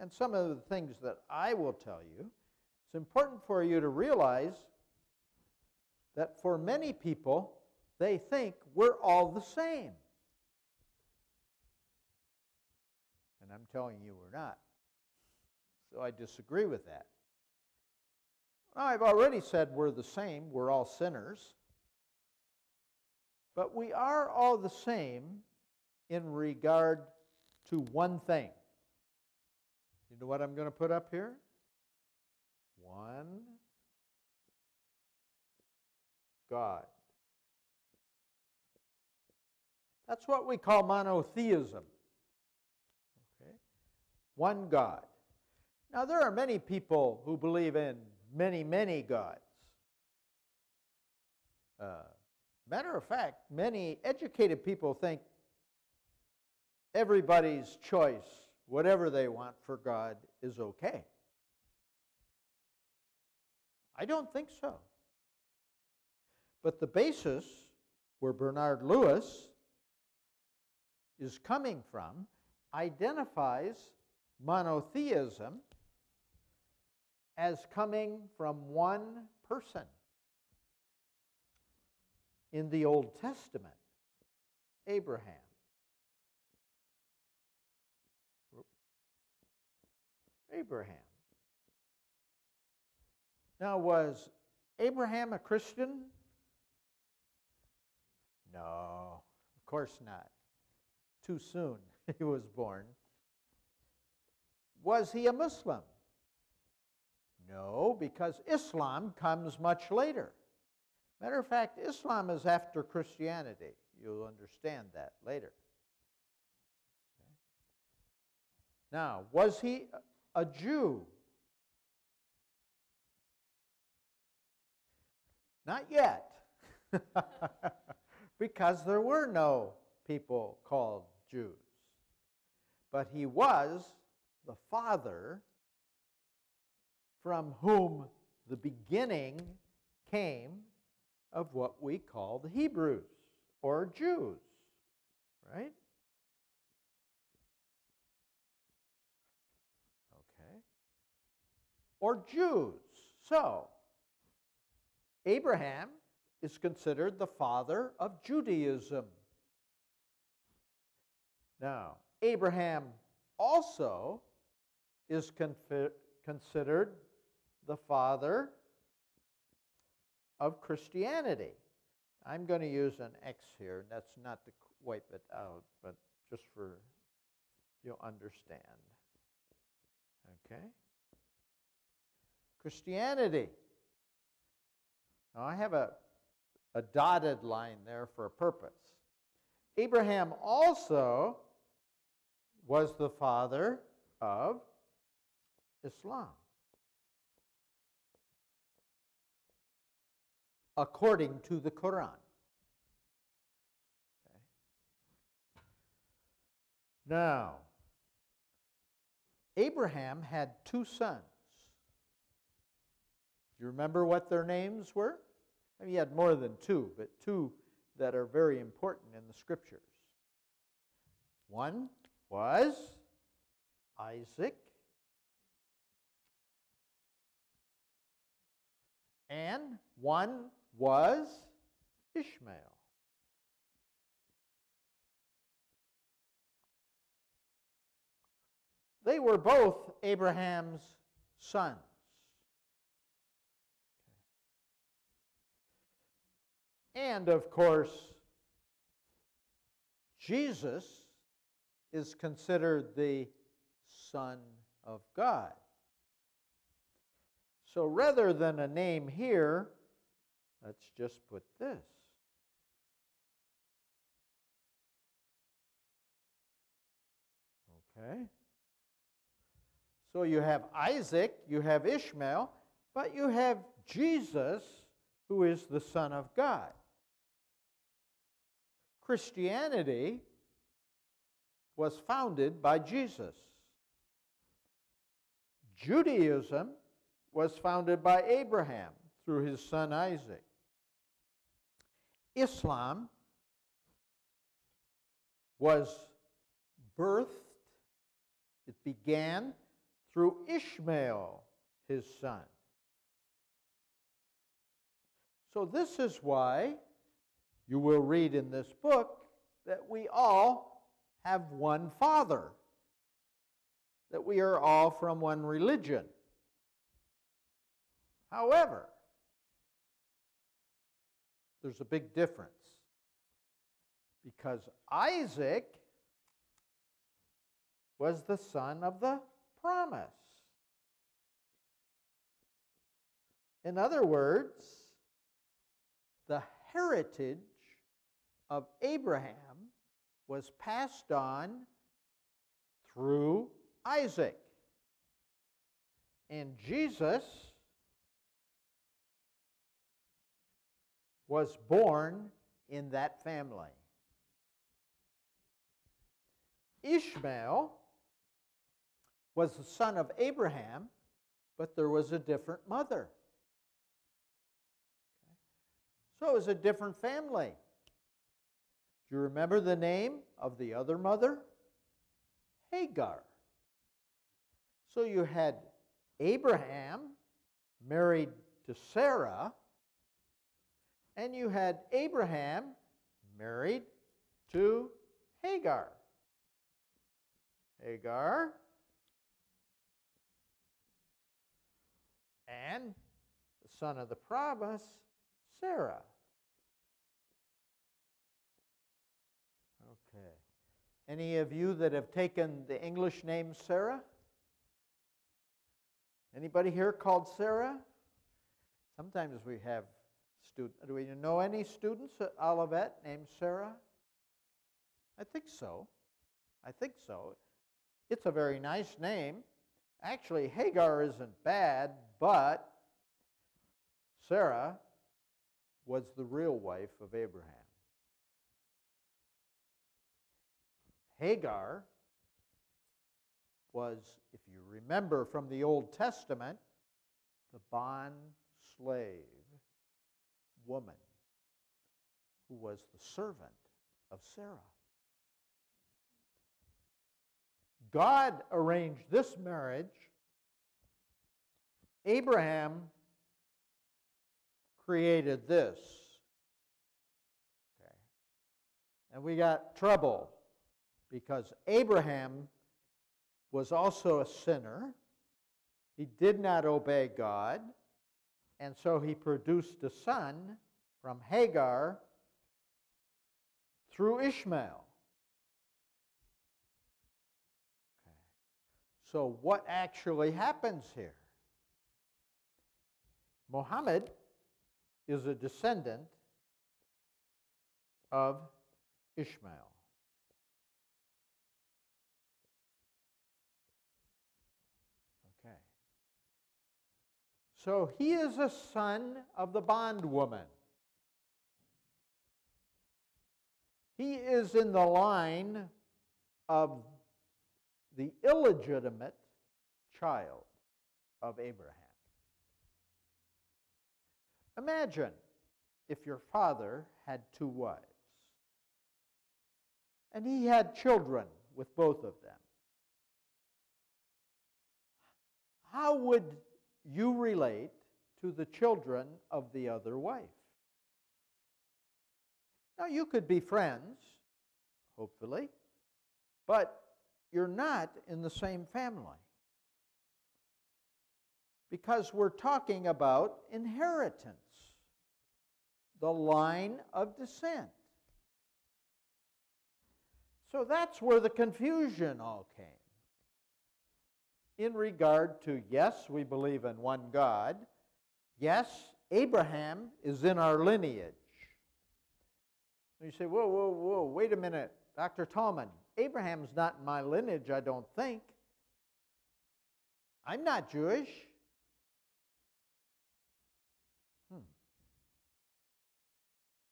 and some of the things that I will tell you, it's important for you to realize that for many people, they think we're all the same. And I'm telling you we're not. So I disagree with that. Now, I've already said we're the same. We're all sinners. But we are all the same in regard to one thing. You know what I'm going to put up here? One God. That's what we call monotheism. Okay? One God. Now, there are many people who believe in many, many gods. Matter of fact, many educated people think everybody's choice, whatever they want for God, is okay. I don't think so. But the basis where Bernard Lewis is coming from identifies monotheism as coming from one person. In the Old Testament, Abraham. Abraham. Now, was Abraham a Christian? No, of course not. Too soon he was born. Was he a Muslim? No, because Islam comes much later. Matter of fact, Islam is after Christianity. You'll understand that later. Okay. Now, was he a Jew? Not yet. Because there were no people called Jews. But he was the father from whom the beginning came of what we call the Hebrews or Jews, right? Okay. Or Jews. So, Abraham is considered the father of Judaism. Now, Abraham also is considered the father of Christianity. I'm going to use an X here. That's not to wipe it out, but just for you'll understand. Okay? Christianity. Now, I have a dotted line there for a purpose. Abraham also was the father of Islam, according to the Quran. Okay. Now, Abraham had two sons. Do you remember what their names were? I mean, he had more than two, but two that are very important in the Scriptures. One was Isaac, and one was Ishmael. They were both Abraham's sons. And, of course, Jesus is considered the Son of God. So rather than a name here, let's just put this. Okay? So you have Isaac, you have Ishmael, but you have Jesus, who is the Son of God. Christianity was founded by Jesus. Judaism was founded by Abraham through his son Isaac. Islam was birthed, it began through Ishmael, his son. So this is why you will read in this book that we all have one Father, that we are all from one religion. However, there's a big difference, because Isaac was the son of the promise. In other words, the heritage of Abraham was passed on through Isaac. And Jesus was born in that family. Ishmael was the son of Abraham, but there was a different mother. So it was a different family. Do you remember the name of the other mother? Hagar. So you had Abraham married to Sarah, and you had Abraham married to Hagar. Hagar and the son of the promise, Sarah. Okay. Any of you that have taken the English name Sarah? Anybody here called Sarah? Sometimes we have students. Do we know any students at Olivet named Sarah? I think so. I think so. It's a very nice name. Actually, Hagar isn't bad, but Sarah was the real wife of Abraham. Hagar was, if you remember from the Old Testament, the bond slave woman who was the servant of Sarah. God arranged this marriage. Abraham created this. Okay. And we got trouble because Abraham was also a sinner. He did not obey God, and so he produced a son from Hagar through Ishmael. Okay. So what actually happens here? Muhammad is a descendant of Ishmael. Okay. So he is a son of the bondwoman. He is in the line of the illegitimate child of Abraham. Imagine if your father had two wives, and he had children with both of them. How would you relate to the children of the other wife? Now, you could be friends, hopefully, but you're not in the same family. Because we're talking about inheritance, the line of descent. So that's where the confusion all came. In regard to, yes, we believe in one God. Yes, Abraham is in our lineage. And you say, whoa, whoa, whoa, wait a minute, Dr. Tallman, Abraham's not in my lineage, I don't think. I'm not Jewish.